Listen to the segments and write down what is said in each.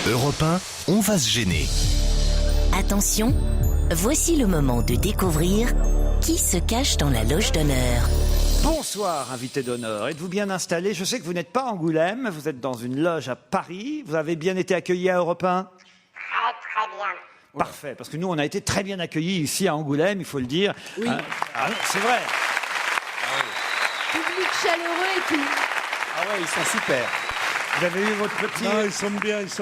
Europe 1, on va se gêner. Attention, voici le moment de découvrir qui se cache dans la loge d'honneur. Bonsoir, invité d'honneur. Êtes-vous bien installé? Je sais que vous n'êtes pas à Angoulême, vous êtes dans une loge à Paris. Vous avez bien été accueilli à Europe 1? Très bien. Parfait, parce que nous, on a été très bien accueillis ici à Angoulême, il faut le dire. Oui. C'est vrai. Public chaleureux et tout. Ah ouais, ils sont super. Vous avez eu votre petit... Non, ils sont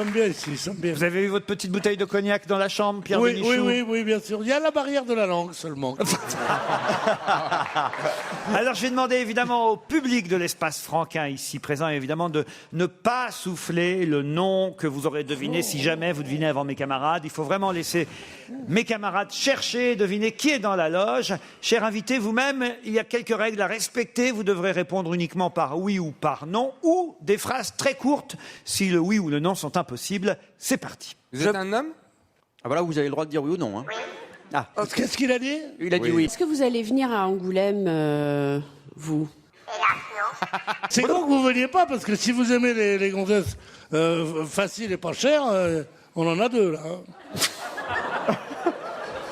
bien ici, ils sont bien. Vous avez eu votre petite bouteille de cognac dans la chambre, Pierre Oui, Bénichou? oui, bien sûr. Il y a la barrière de la langue seulement. Alors, je vais demander évidemment au public de l'espace Franquin ici présent, évidemment, de ne pas souffler le nom que vous aurez deviné si jamais vous devinez avant mes camarades. Il faut vraiment laisser mes camarades chercher, deviner qui est dans la loge. Cher invité, vous-même, il y a quelques règles à respecter. Vous devrez répondre uniquement par oui ou par non, ou des phrases très courtes. Si le oui ou le non sont impossibles, c'est parti. Vous êtes un homme? Ah voilà, vous avez le droit de dire oui ou non. Hein. Ah, Qu'est-ce qu'il a dit? il a dit oui. Est-ce que vous allez venir à Angoulême, vous? C'est con que vous veniez pas, parce que si vous aimez les gonzesses faciles et pas chères, on en a deux, là. Hein.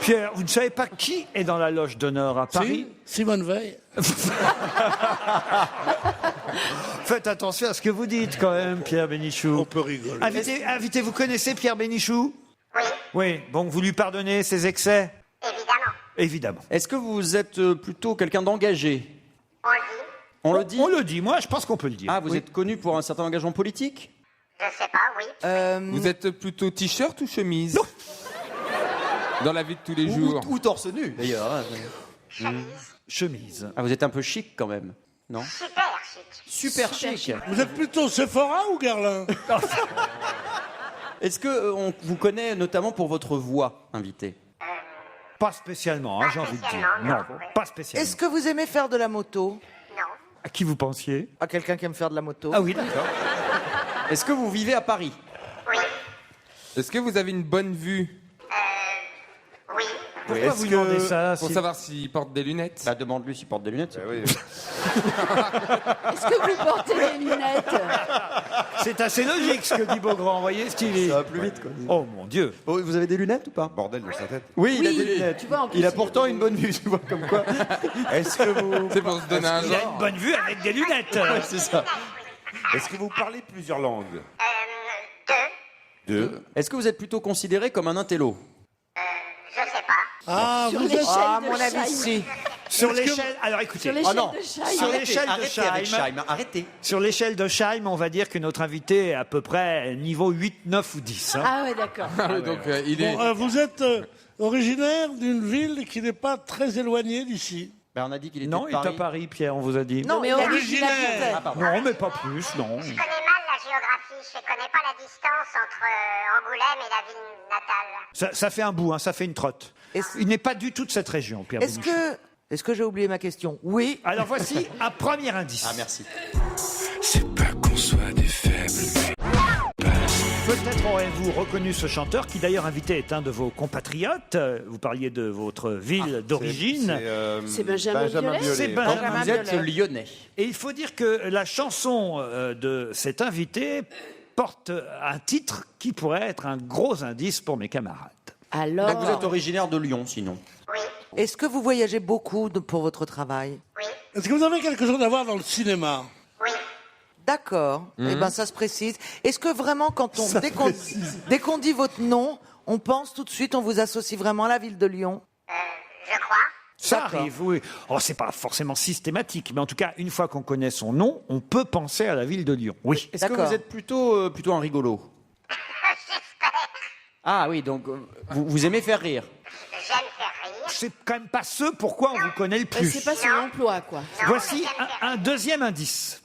Pierre, vous ne savez pas qui est dans la loge d'honneur à Paris? Si, Simone Veil. Faites attention à ce que vous dites quand même, Pierre Bénichou. On peut rigoler. Invité, vous connaissez Pierre Bénichou? Oui, Oui, donc vous lui pardonnez ses excès? évidemment. Évidemment. Est-ce que vous êtes plutôt quelqu'un d'engagé? On le dit. On le dit? On le dit, moi je pense qu'on peut le dire. Ah, vous êtes connu pour un certain engagement politique? Je sais pas, oui. Vous êtes plutôt t-shirt ou chemise? Non. Dans la vie de tous les jours. Ou torse nu, d'ailleurs. Hein. Chemise. Ah, vous êtes un peu chic quand même, non? Super chic. Super chic. Vous êtes plutôt Sephora ou Guerlain? Est-ce que on vous connaît notamment pour votre voix, invité? Pas spécialement, hein, j'ai envie de dire. Non, pas spécialement. Est-ce que vous aimez faire de la moto? Non. À qui vous pensiez? À quelqu'un qui aime faire de la moto? Ah oui, d'accord. Est-ce que vous vivez à Paris? Oui. Est-ce que vous avez une bonne vue? Oui. Pourquoi vous demandez ça? Pour si- savoir s'il porte des lunettes? Bah, demande-lui s'il porte des lunettes. oui. Est-ce que vous portez des lunettes? C'est assez logique ce que dit Beaugrand, vous voyez, stylé. Ça va plus vite, quoi. Oh mon Dieu. Oh, vous avez des lunettes ou pas? Bordel de sa tête. Oui, il a Oui, des lunettes. tu vois, en plus, il a il pourtant est- une bonne vue, tu vois, comme quoi. Est-ce que vous... C'est pour se donner un Il a genre. une bonne vue avec des lunettes. Ouais, c'est ça. Est-ce que vous parlez plusieurs langues? Deux. Est-ce que vous êtes plutôt considéré comme un intello? Je sais pas. Ah, Sur vous l'échelle êtes... Ah, à de mon avis, Scheim. si. Sur Est-ce que- l'échelle, alors écoutez, Sur l'échelle non. de Scheim. Sur l'échelle de Arrêtez avec Scheim. Scheim, arrêtez. sur l'échelle de Scheim, on va dire que notre invité est à peu près niveau 8, 9 ou 10. Hein. Ah ouais, d'accord. Ah oui, donc il est... Bon, vous êtes originaire d'une ville qui n'est pas très éloignée d'ici. Ben, on a dit qu'il était Non, de il est à Paris. Paris, Pierre, on vous a dit. Non, Mais il a dit originaire. qu'il habitait. Ah, pardon. Non, mais pas plus, non. Je connais mal la géographie. Je connais pas la distance entre Angoulême et la ville natale. Ça fait un bout, hein, ça fait une trotte. Est-ce- Il n'est pas du tout de cette région, Pierre Est-ce Bénichou. que j'ai oublié ma question? Oui. Alors voici un premier indice. Ah, merci. C'est pas qu'on soit des faibles, Peut-être aurez-vous reconnu ce chanteur qui d'ailleurs invité est un de vos compatriotes. Vous parliez de votre ville d'origine. C'est Benjamin Biolay. C'est Donc, Benjamin vous êtes Biolay. lyonnais. Et il faut dire que la chanson de cet invité porte un titre qui pourrait être un gros indice pour mes camarades. Alors, Donc, vous êtes originaire de Lyon, sinon. Oui. Est-ce que vous voyagez beaucoup pour votre travail? Oui. Est-ce que vous avez quelque chose à voir dans le cinéma? Oui. D'accord. Eh ben, ça se précise. Est-ce que vraiment, dès qu'on dit votre nom, on pense tout de suite, on vous associe vraiment à la ville de Lyon? Je crois. Ça D'accord. arrive, oui. Oh, c'est pas forcément systématique, mais en tout cas, une fois qu'on connaît son nom, on peut penser à la ville de Lyon. Oui. Est-ce que D'accord. vous êtes plutôt un rigolo? Ah oui, donc vous aimez faire rire. J'aime faire rire. C'est quand même pas ce pourquoi on vous connaît le plus. c'est pas son emploi, quoi. Voici un deuxième indice.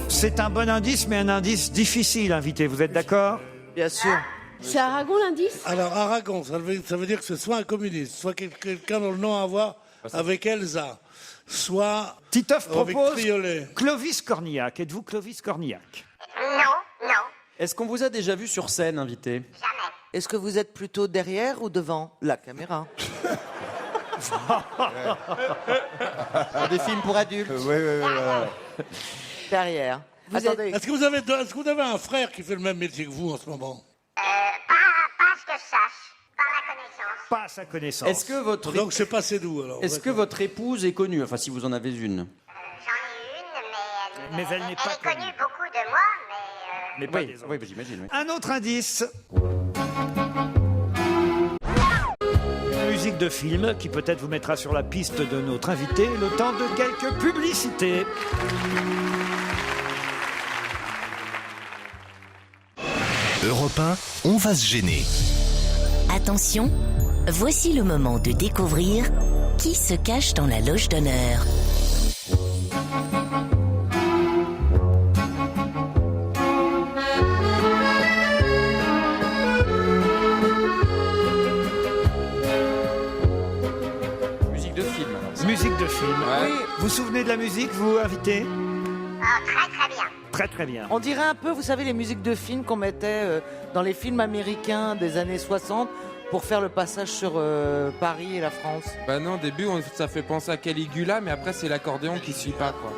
C'est un bon indice, mais un indice difficile, invité. Vous êtes d'accord? Bien sûr. C'est Aragon l'indice? Alors, Aragon, ça veut dire que c'est soit un communiste, soit quelqu'un dont le nom a à voir avec Elsa, soit Titoff avec propose Triolet. Clovis Cornillac. Êtes-vous Clovis Cornillac? Non. Est-ce qu'on vous a déjà vu sur scène, invité? Jamais. Est-ce que vous êtes plutôt derrière ou devant la caméra? Des films pour adultes. Derrière. Attendez. Est-ce que vous avez un frère qui fait le même métier que vous en ce moment? Pas ce que je sache. Pas ma connaissance. Pas à sa connaissance. Est-ce que votre, Donc c'est pas Sédou alors. est-ce que votre épouse est connue? Enfin, si vous en avez une. J'en ai une, Mais elle n'est pas est connue connue. beaucoup de moi, mais... Mais pas Oui, des autres. oui, j'imagine. Oui. Un autre indice. Une musique de film qui peut-être vous mettra sur la piste de notre invité le temps de quelques publicités. Europe 1, on va se gêner. Attention, voici le moment de découvrir qui se cache dans la loge d'honneur. Musique de film, alors. Musique de film. Ouais. Vous vous souvenez de la musique, vous, invité? Ah, très très bien. Très très bien. On dirait un peu, vous savez, les musiques de films qu'on mettait dans les films américains des années 60 pour faire le passage sur Paris et la France. Bah non, au début, ça fait penser à Caligula, mais après, c'est l'accordéon qui suit pas, quoi.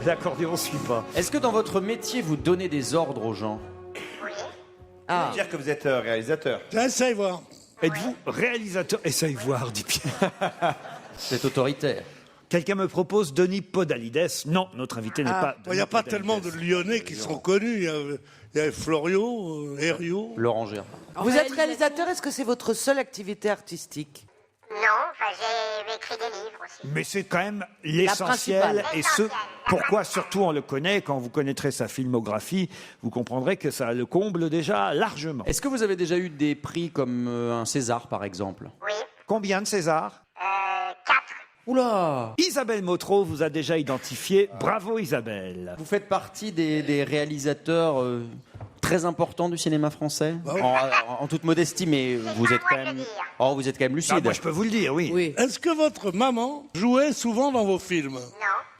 L'accordéon suit pas. Est-ce que dans votre métier, vous donnez des ordres aux gens? Ah, Dire que vous êtes réalisateur. Essaye voir. Êtes-vous réalisateur? Essaye voir, dit Pierre. C'est autoritaire. Quelqu'un me propose Denis Podalides. Non, notre invité n'est pas. Il n'y a pas tellement de Lyonnais qui sont connus. Il y a Florio, Herriot. Laurent Gérard. vous êtes réalisateur, est-ce que c'est votre seule activité artistique? Non, enfin, j'ai écrit des livres aussi. Mais c'est quand même l'essentiel. principale. Et ce, pourquoi surtout on le connaît, quand vous connaîtrez sa filmographie, vous comprendrez que ça le comble déjà largement. Est-ce que vous avez déjà eu des prix comme un César, par exemple? Oui. Combien de César? 4. Oula! Isabelle Motro vous a déjà identifié. Bravo Isabelle. Vous faites partie des réalisateurs très importants du cinéma français, en toute modestie, mais vous êtes quand même, vous êtes quand même lucide. Ah, moi je peux vous le dire, oui. Oui. Est-ce que votre maman jouait souvent dans vos films? Non.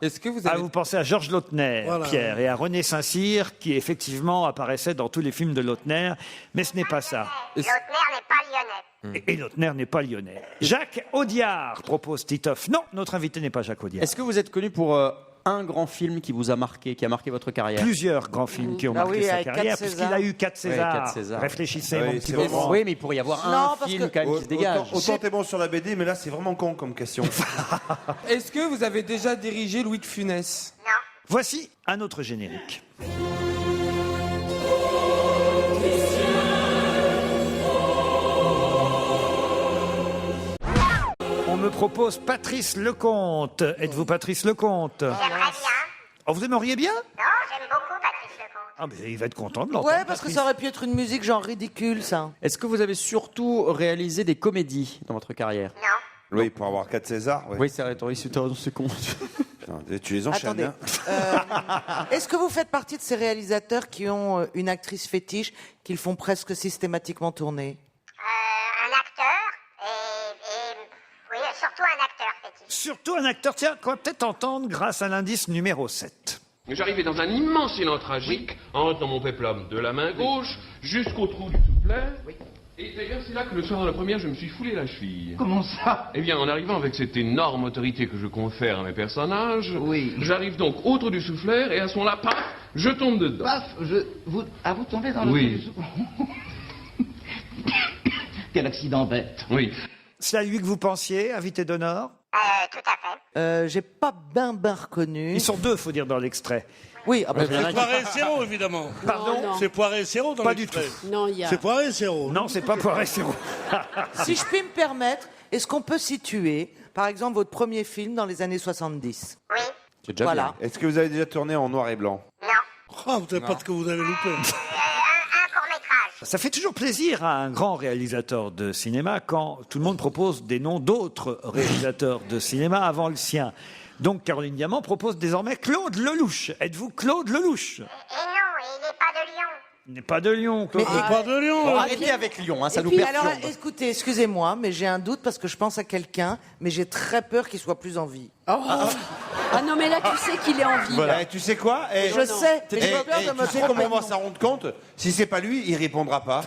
Est-ce que vous Ah, avez... vous pensez à Georges Lautner, Voilà. Pierre, et à René Saint-Cyr, qui effectivement apparaissait dans tous les films de Lautner, mais ce n'est pas ça. Lautner n'est pas lyonnais. Et Lautner n'est pas lyonnais. Jacques Audiard propose Titoff. Non, notre invité n'est pas Jacques Audiard. Est-ce que vous êtes connu pour un grand film qui vous a marqué, qui a marqué votre carrière? Plusieurs grands films qui ont Ah marqué oui, sa avec carrière, 4 puisqu'il Césars. a eu 4 Césars. 4 Césars. Réfléchissez, Oui, mon c'est petit vraiment- bonbon. Oui, mais il pourrait y avoir Non, un parce film que- quand même qui se dégage. Autant t'es bon sur la BD, mais là, c'est vraiment con comme question. Est-ce que vous avez déjà dirigé Louis de Funès? Non. Voici un autre générique. On me propose Patrice Lecomte. Êtes-vous Patrice Lecomte? J'aimerais bien. Oh, vous aimeriez bien? Non, j'aime beaucoup Patrice Lecomte. Ah, mais il va être content de l'entendre. Ouais, parce que ça aurait pu être une musique genre ridicule, ça. Est-ce que vous avez surtout réalisé des comédies dans votre carrière? Non. Oui, pour avoir 4 Césars. Ouais. Oui, c'est vrai, c'est con. Putain, tu les enchaînes. Attendez. Hein. Est-ce que vous faites partie de ces réalisateurs qui ont une actrice fétiche qu'ils font presque systématiquement tourner? Un acteur et oui, surtout un acteur fétiche. Surtout un acteur, tiens, qu'on va peut-être entendre grâce à l'indice numéro 7. J'arrivais dans un immense élan tragique, en rentre dans mon péplum de la main gauche jusqu'au trou du soufflet. Et d'ailleurs, c'est là que le soir de la première, je me suis foulé la cheville. Comment ça? Eh bien, en arrivant avec cette énorme autorité que je confère à mes personnages, Oui. j'arrive donc au trou du souffleur et à ce moment-là, paf, je tombe dedans. Paf, vous tombez dans le Oui. Quel accident bête. Oui. C'est à lui que vous pensiez, invité d'honneur? Tout à fait. J'ai pas bien reconnu. Ils sont deux, faut dire, dans l'extrait. Oui, ah bah, C'est Poiré et Serrault, évidemment. Pardon? non. C'est Poiré et Serrault dans Pas du l'extrait. Non, il y a. C'est Poiré et Serrault. Non, c'est pas Poiré Serrault. si je puis me permettre, est-ce qu'on peut situer, par exemple, votre premier film dans les années 70? Oui. C'est déjà Voilà. Est-ce que vous avez déjà tourné en noir et blanc? Non. Ah, vous savez pas ce que vous avez loupé. Un court-métrage. Ça fait toujours plaisir à un grand réalisateur de cinéma quand tout le monde propose des noms d'autres réalisateurs de cinéma avant le sien. Donc Caroline Diamant propose désormais Claude Lelouch. Êtes-vous Claude Lelouch? Et non, il n'est pas de Lyon. Il n'est pas de Lyon, Claude. Il est pas de Lyon. Bon, arrêtez avec Lyon, hein, ça Et nous puis, perturbe. alors, écoutez, excusez-moi, mais j'ai un doute parce que je pense à quelqu'un, mais j'ai très peur qu'il soit plus en vie. Ah non, mais là, tu sais qu'il est en vie. Voilà. là. Et tu sais quoi? Et, Je sais, mais j'ai peur de me tu sais tromper comment on de va nom. s'en rendre compte? Si c'est pas lui, il répondra pas.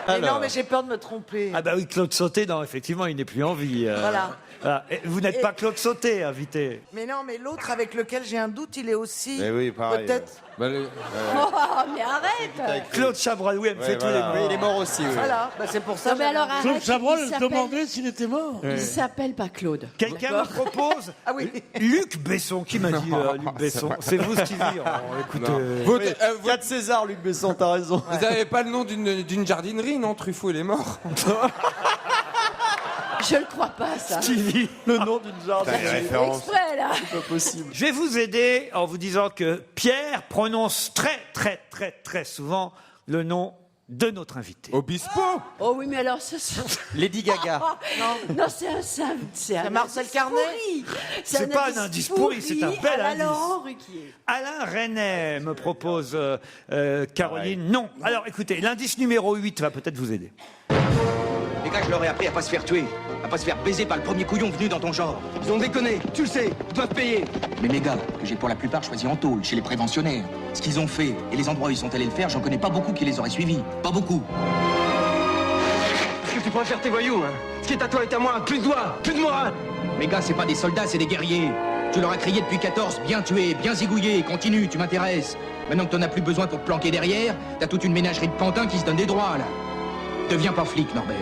Mais non, mais j'ai peur de me tromper. Ah bah oui, Claude Sauté, non, effectivement, il n'est plus en vie. Voilà. Voilà. Et vous n'êtes pas Claude Sauté, invité. Mais non, mais l'autre avec lequel j'ai un doute, il est aussi. Eh oui, pareil. Peut-être. Oh, mais arrête. Claude Chabrol, oui, elle me fait tous les Oui, il est mort aussi. Oui. Voilà, bah, c'est pour ça. Non, mais alors Claude arrête. Chabrol, il elle s'appelle- demandait s'il était mort. Il s'appelle pas Claude. Quelqu'un me propose Ah oui. Luc Besson. Qui m'a dit Luc Besson? C'est vous, Stevie. Oh, écoutez. Votez, 4 César, Luc Besson, t'as raison. Vous n'avez pas le nom d'une jardinerie, non? Truffaut, il est mort. Je le crois pas, ça. Stevie. Le nom d'une T'as les références. Exprès, là. pas possible. Je vais vous aider en vous disant que Pierre prononce très souvent le nom de notre invité. Obispo. Oh oui, mais alors ça... Lady Gaga. Non, c'est un Marcel indice Carnet. pourri. C'est pas un indice pourri, c'est un bel à la indice. Laurent Ruquier. Alain Resnais me propose Caroline. Non. Alors écoutez, l'indice numéro 8 va peut-être vous aider. Les gars, je leur ai appris à pas se faire tuer, à pas se faire baiser par le premier couillon venu dans ton genre. Ils ont déconné, tu le sais, ils doivent payer. Mais mes gars, que j'ai pour la plupart choisi en tôle, chez les préventionnaires, ce qu'ils ont fait et les endroits où ils sont allés le faire, j'en connais pas beaucoup qui les auraient suivis. Pas beaucoup. Est-ce que tu préfères tes voyous, hein? Ce qui est à toi est à moi, plus de doigts, plus de morale. Mes gars, c'est pas des soldats, c'est des guerriers. Tu leur as crié depuis 14, bien tué, bien zigouillé, continue, tu m'intéresses. Maintenant que t'en as plus besoin pour te planquer derrière, t'as toute une ménagerie de pantins qui se donnent des droits, là. Deviens pas flic, Norbert.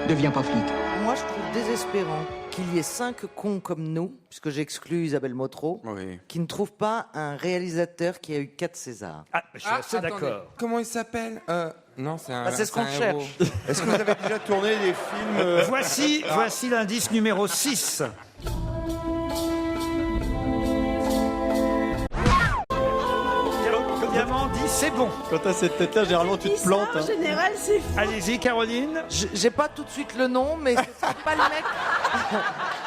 Deviens pas flic. Moi, je trouve désespérant qu'il y ait 5 cons comme nous, puisque j'exclus Isabelle Motro, qui ne trouvent pas un réalisateur qui a eu 4 Césars. Ah, je suis assez attendez. d'accord. Comment il s'appelle? Non, c'est un. Bah, c'est ce qu'on un cherche. héros. Est-ce que vous avez déjà tourné des films Voici l'indice numéro 6. Diamant dit c'est bon. Quand t'as cette tête-là, généralement, tu te plantes. En général, c'est fou. Allez-y, Caroline. J'ai pas tout de suite le nom, mais c'est pas le mec.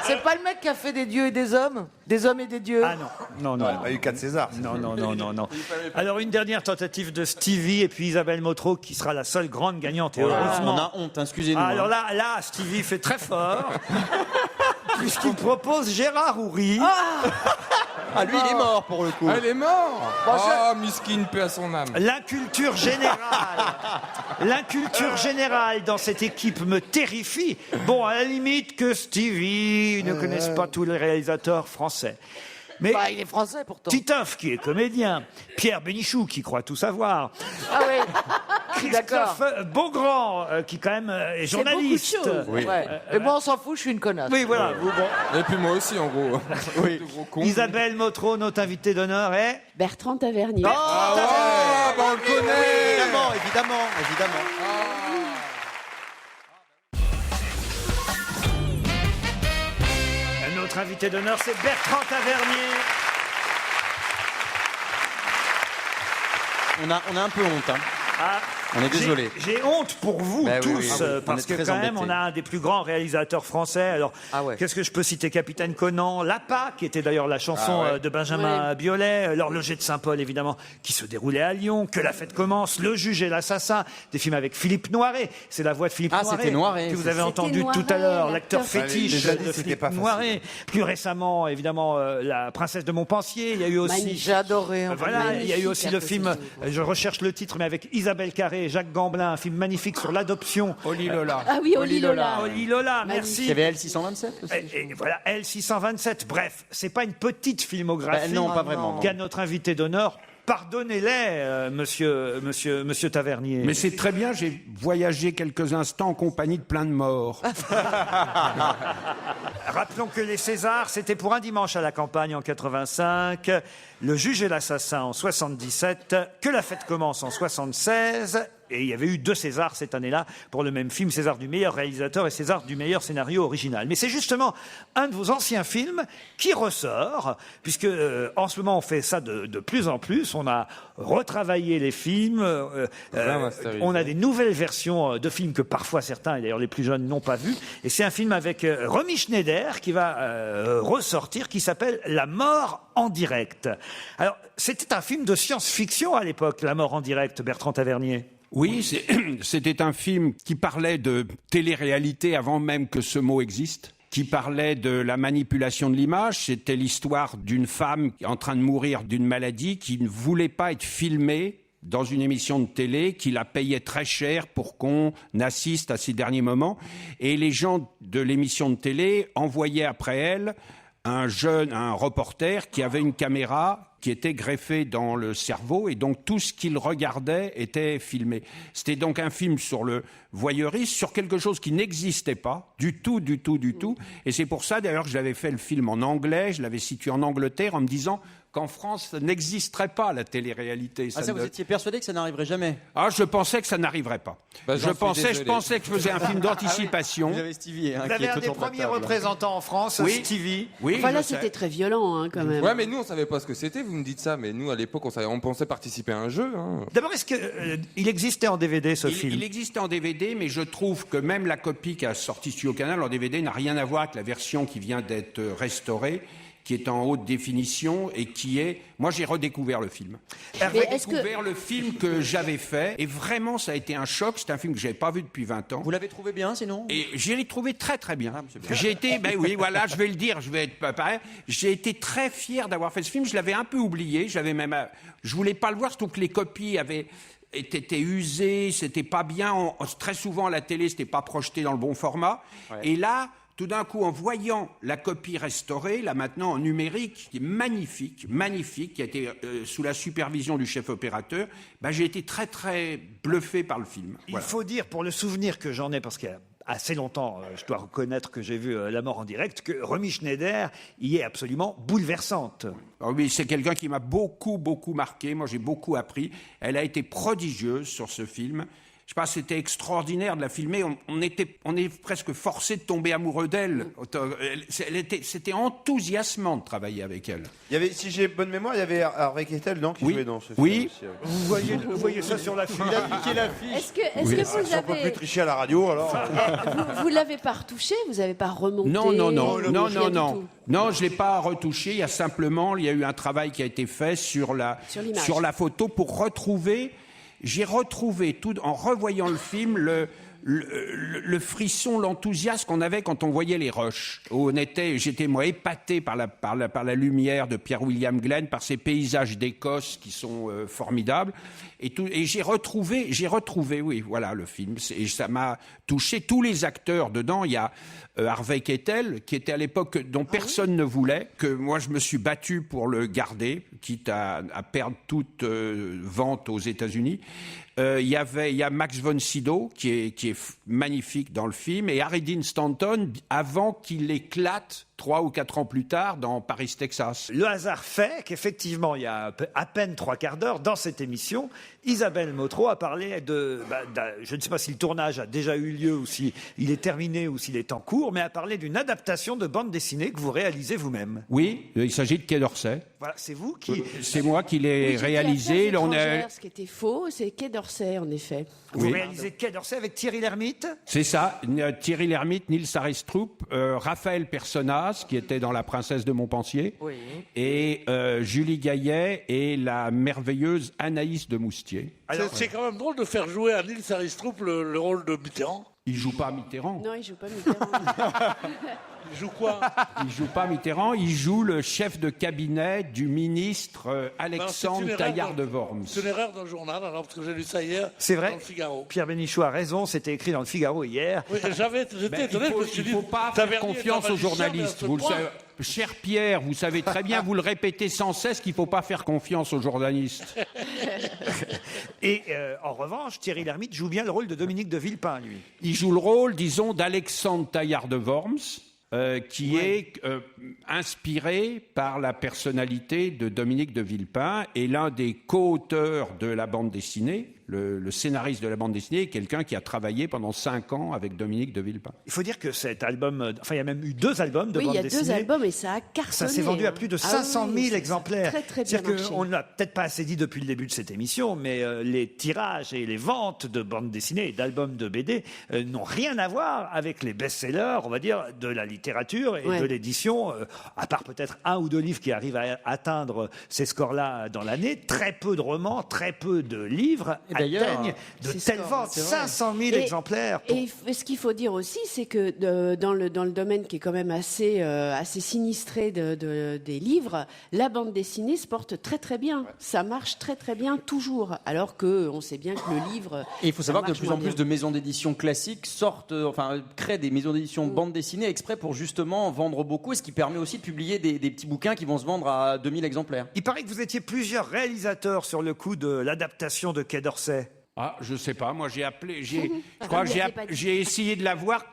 C'est pas le mec qui a fait des dieux et des hommes et des dieux. Ah non, non, non. Il n'y a eu 4 Césars. Non. Alors une dernière tentative de Stevie et puis Isabelle Motro qui sera la seule grande gagnante. Et heureusement. On a honte, excusez-nous. Ah, alors là, Stevie fait très fort. Puisqu'il propose Gérard Houry. Ah, lui, il est mort pour le coup. Ah, il est mort. Oh, miskin, paix à son âme. L'inculture générale dans cette équipe me terrifie. Bon, à la limite que Stevie ne connaisse pas tous les réalisateurs français. Mais Bah, il est français pourtant. Titoff qui est comédien, Pierre Bénichou qui croit tout savoir, Ah oui. D'accord. Christophe Beaugrand qui quand même est journaliste. beaucoup de choses. Oui. Ouais. Mais moi, on s'en fout, je suis une connasse. Oui, voilà. Bon. Et puis moi aussi, en gros. Oui. Gros con. Isabelle Motro, notre invitée d'honneur est... Bertrand Tavernier. Ah ouais, bah on le connaît. Évidemment. Notre invité d'honneur, c'est Bertrand Tavernier. On a un peu honte. Hein. Ah, On est désolé. J'ai honte pour vous Bah oui, tous, oui, oui. On parce est que très quand même, embêtés. on a un des plus grands réalisateurs français. Alors, Ah ouais. qu'est-ce que je peux citer? Capitaine Conan, Lapa, qui était d'ailleurs la chanson de Benjamin Biolay, L'horloger de Saint-Paul, évidemment, qui se déroulait à Lyon, Que la fête commence, Le juge et l'assassin, des films avec Philippe Noiret. C'est la voix de Philippe Ah, Noiret, c'était Noiret, que vous c'est- avez C'était entendu Noiret, tout à l'heure, l'acteur l'acteur fétiche déjà de dit, c'était Philippe pas facile. Noiret. Plus récemment, évidemment, La princesse de Montpensier. Il y a eu aussi... Magnifique. J'ai adoré. hein. Voilà, il y a eu aussi le Magnifique, film, à cause je recherche le titre, mais avec Isabelle Carré et Jacques Gamblin, un film magnifique sur l'adoption. Oli Lola. Ah oui, Oli Lola. Oli Lola, Il y merci. avait L627 aussi. Et voilà, L627. Bref, c'est pas une petite filmographie Ben non, pas vraiment. qu'a notre invité d'honneur. Pardonnez-les, monsieur Tavernier. Mais c'est très bien, j'ai voyagé quelques instants en compagnie de plein de morts. Rappelons que les Césars, c'était pour Un dimanche à la campagne en 85, Le juge et l'assassin en 77, Que la fête commence en 76, et il y avait eu 2 Césars cette année-là pour le même film, César du meilleur réalisateur et César du meilleur scénario original. Mais c'est justement un de vos anciens films qui ressort, puisque en ce moment on fait ça de plus en plus, on a retravaillé les films, on a des nouvelles versions de films que parfois certains, et d'ailleurs les plus jeunes, n'ont pas vus, et c'est un film avec Romy Schneider qui va ressortir, qui s'appelle La mort en direct. Alors, c'était un film de science-fiction à l'époque, La mort en direct, Bertrand Tavernier. Oui, c'était un film qui parlait de télé-réalité avant même que ce mot existe, qui parlait de la manipulation de l'image. C'était l'histoire d'une femme en train de mourir d'une maladie qui ne voulait pas être filmée dans une émission de télé qui la payait très cher pour qu'on assiste à ses derniers moments. Et les gens de l'émission de télé envoyaient après elle un reporter qui avait une caméra qui était greffée dans le cerveau, et donc tout ce qu'il regardait était filmé. C'était donc un film sur le voyeurisme, sur quelque chose qui n'existait pas du tout. Et c'est pour ça d'ailleurs que j'avais fait le film en anglais, je l'avais situé en Angleterre en me disant qu'en France, ça n'existerait pas, la télé-réalité. Vous étiez persuadé que ça n'arriverait jamais? Ah, je pensais que ça n'arriverait pas. Je pensais que je faisais un film d'anticipation. Vous avez Stevie, Vous avez un des premiers représentants en France, Stevie. Oui, enfin là, c'était très violent, quand même. Ouais, mais nous, on savait pas ce que c'était, vous me dites ça, mais nous, à l'époque, on pensait participer à un jeu. D'abord, est-ce qu'il existait en DVD, ce film? Il existait en DVD, mais je trouve que même la copie qu'a sorti Studio Canal en DVD n'a rien à voir avec la version qui vient d'être restaurée, qui est en haute définition et qui est... Moi, j'ai redécouvert le film. J'ai découvert le film que j'avais fait, et vraiment, ça a été un choc. C'est un film que je n'avais pas vu depuis 20 ans. Vous l'avez trouvé bien, sinon? Et je l'ai trouvé très, très bien. J'ai été... oui, voilà, je vais le dire, je vais être pareil. J'ai été très fier d'avoir fait ce film. Je l'avais un peu oublié. Je voulais pas le voir, surtout que les copies étaient usées, c'était pas bien. Très souvent, à la télé, c'était pas projeté dans le bon format. Ouais. Et là... Tout d'un coup, en voyant la copie restaurée, là maintenant en numérique, qui est magnifique, qui a été sous la supervision du chef opérateur, j'ai été très très bluffé par le film. Il faut dire, pour le souvenir que j'en ai, parce qu'il y a assez longtemps, je dois reconnaître que j'ai vu La mort en direct, que Romy Schneider y est absolument bouleversante. Oui, c'est quelqu'un qui m'a beaucoup marqué, moi j'ai beaucoup appris. Elle a été prodigieuse sur ce film. Je sais pas, c'était extraordinaire de la filmer. On est presque forcé de tomber amoureux d'elle. C'était enthousiasmant de travailler avec elle. Il y avait, si j'ai bonne mémoire, il y avait Harvey Keitel qui jouait dans ce film. Oui. Vous voyez ça sur l'affiche. Il a piqué l'affiche. Est-ce que vous avez... On peut plus tricher à la radio, alors. Vous l'avez pas retouché? Vous n'avez pas remonté? Non, je l'ai pas retouché. Il y a eu un travail qui a été fait sur la photo pour retrouver. J'ai retrouvé, tout en revoyant le film, le frisson, l'enthousiasme qu'on avait quand on voyait les rushs. J'étais moi épaté par la lumière de Pierre-William Glenn, par ces paysages d'Écosse qui sont formidables. Et j'ai retrouvé, oui, voilà, le film. Et ça m'a touché. Tous les acteurs dedans. Il y a Harvey Keitel, qui était à l'époque dont personne ne voulait, que moi je me suis battu pour le garder, quitte à perdre toute vente aux États-Unis. Il y a Max von Sydow qui est magnifique dans le film, et Harry Dean Stanton avant qu'il éclate 3 ou 4 ans plus tard dans Paris, Texas. Le hasard fait qu'effectivement, il y a à peine 3/4 d'heure, dans cette émission, Isabelle Motro a parlé je ne sais pas si le tournage a déjà eu lieu ou s'il est terminé ou s'il est en cours, mais a parlé d'une adaptation de bande dessinée que vous réalisez vous-même. Oui, il s'agit de Quai d'Orsay. Voilà, c'est vous qui... C'est moi qui l'ai réalisé. Ce qui était faux, c'est Quai d'Orsay, en effet. Vous réalisez Quai d'Orsay avec Thierry Lhermitte? C'est ça, Thierry Lhermitte, Nils Arestrup, Raphaël Personnaz, qui était dans La Princesse de Montpensier, et Julie Gaillet et la merveilleuse Anaïs de Moustier. C'est quand même drôle de faire jouer à Nils Arestrup le rôle de Mitterrand. Il joue pas Mitterrand. Non, il joue pas Mitterrand. Il joue quoi? Il joue pas Mitterrand, il joue le chef de cabinet du ministre Alexandre Taillard de Worms. C'est une erreur dans le journal, alors, parce que j'ai lu ça hier. C'est vrai. Dans le Figaro. Pierre Bénichou a raison, c'était écrit dans le Figaro hier. Oui, j'étais étonné. Il ne faut pas faire confiance aux journalistes. Cher Pierre, vous savez très bien, vous le répétez sans cesse qu'il ne faut pas faire confiance aux journalistes. Et en revanche, Thierry Lhermitte joue bien le rôle de Dominique de Villepin, lui. Il joue le rôle, disons, d'Alexandre Taillard de Worms, qui est inspiré par la personnalité de Dominique de Villepin, et l'un des co-auteurs de la bande dessinée, le scénariste de la bande dessinée, est quelqu'un qui a travaillé pendant 5 ans avec Dominique de Villepin. Il faut dire que cet album, il y a même eu 2 albums de bande dessinée. Oui, il y a 2 albums et ça a cartonné. Ça s'est vendu à plus de 500 000 exemplaires. Très, très bien marché. On ne l'a peut-être pas assez dit depuis le début de cette émission, mais les tirages et les ventes de bandes dessinées et d'albums de BD n'ont rien à voir avec les best-sellers, on va dire, de la littérature et de l'édition, à part peut-être 1 ou 2 livres qui arrivent à atteindre ces scores-là dans l'année. Très peu de romans, très peu de livres. atteignent de telles ventes, 500 000 exemplaires. Et ce qu'il faut dire aussi, c'est que dans le domaine qui est quand même assez sinistré des livres, la bande dessinée se porte très très bien. Ça marche très très bien toujours, alors qu'on sait bien que le livre... Et il faut savoir que de plus en plus de maisons d'édition classiques créent des maisons d'édition bande dessinée exprès pour justement vendre beaucoup, et ce qui permet aussi de publier des petits bouquins qui vont se vendre à 2000 exemplaires. Il paraît que vous étiez plusieurs réalisateurs sur le coup de l'adaptation de Quai d'Orsay. Ah, je sais pas. Moi, j'ai essayé de la voir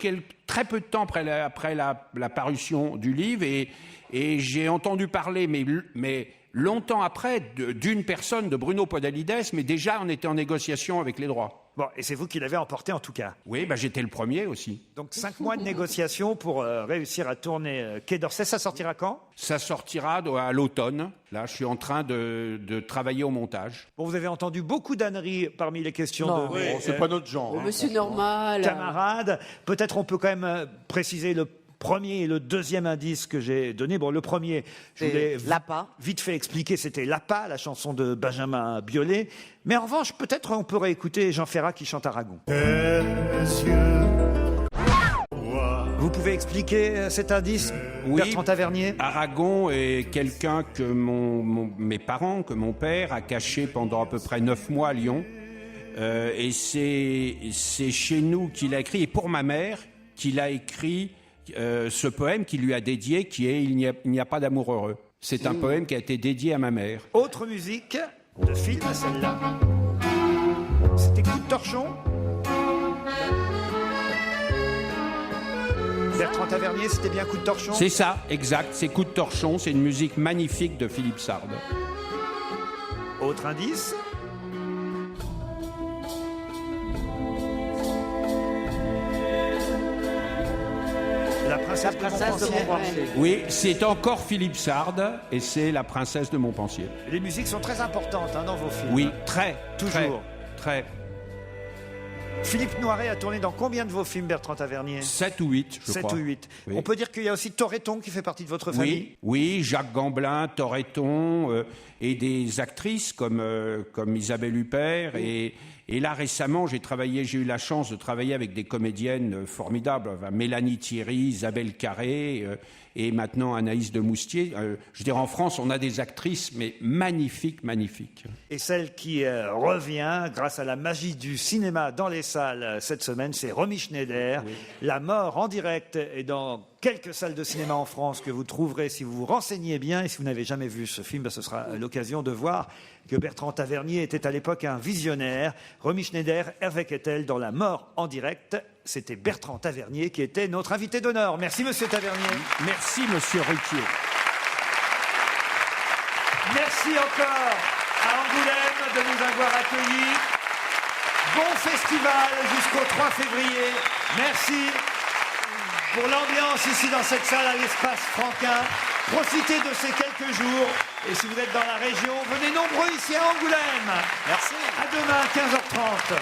très peu de temps après la parution du livre, et j'ai entendu parler, mais longtemps après, d'une personne, de Bruno Podalides, mais déjà on était en négociation avec les droits. Bon, et c'est vous qui l'avez emporté en tout cas. Oui, j'étais le premier aussi. Donc 5 mois de négociation pour réussir à tourner Quai d'Orsay. Ça sortira quand ? Ça sortira à l'automne. Là, je suis en train de travailler au montage. Bon, vous avez entendu beaucoup d'âneries parmi les questions de mes c'est pas notre genre. Monsieur Normal. camarades. Peut-être on peut quand même préciser le premier et le deuxième indice que j'ai donné. Bon, le premier, je voulais vite fait expliquer, c'était Lapa, la chanson de Benjamin Biolay. Mais en revanche, peut-être on peut réécouter Jean Ferrat qui chante Aragon. Vous pouvez expliquer cet indice, Bertrand Tavernier ? Aragon est quelqu'un que mes parents, que mon père a caché pendant à peu près 9 mois à Lyon. Et c'est chez nous qu'il a écrit, et pour ma mère, qu'il a écrit ce poème qu'il lui a dédié, qui est « Il n'y a pas d'amour heureux ». C'est un poème qui a été dédié à ma mère. Autre musique de film, celle-là. C'était Coup de torchon. Bertrand Tavernier, c'était bien Coup de torchon ? C'est ça, exact. C'est Coup de torchon. C'est une musique magnifique de Philippe Sard. Autre indice. La princesse de Montpensier. Oui, c'est encore Philippe Sard et c'est La princesse de Montpensier. Les musiques sont très importantes dans vos films. Oui, très. Toujours. Très. Philippe Noiret a tourné dans combien de vos films, Bertrand Tavernier ? 7 ou 8, je crois. 7 ou 8. Oui. On peut dire qu'il y a aussi Toretton qui fait partie de votre famille ? Oui, Jacques Gamblin, Toretton, et des actrices comme Isabelle Huppert. Et là, récemment, j'ai eu la chance de travailler avec des comédiennes formidables. Mélanie Thierry, Isabelle Carré, et maintenant Anaïs de Moustier. Je veux dire, en France, on a des actrices, mais magnifiques. Et celle qui revient, grâce à la magie du cinéma dans les salles cette semaine, c'est Romy Schneider. Oui. La mort en direct est dans quelques salles de cinéma en France que vous trouverez si vous vous renseignez bien. Et si vous n'avez jamais vu ce film, ce sera l'occasion de voir que Bertrand Tavernier était à l'époque un visionnaire. Romy Schneider, avec elle dans La mort en direct. C'était Bertrand Tavernier qui était notre invité d'honneur. Merci, monsieur Tavernier. Merci, monsieur Ruquier. Merci encore à Angoulême de nous avoir accueillis. Bon festival jusqu'au 3 février. Merci pour l'ambiance ici dans cette salle à l'Espace Franquin. Profitez de ces quelques jours. Et si vous êtes dans la région, venez nombreux ici à Angoulême. Merci. À demain, 15h30.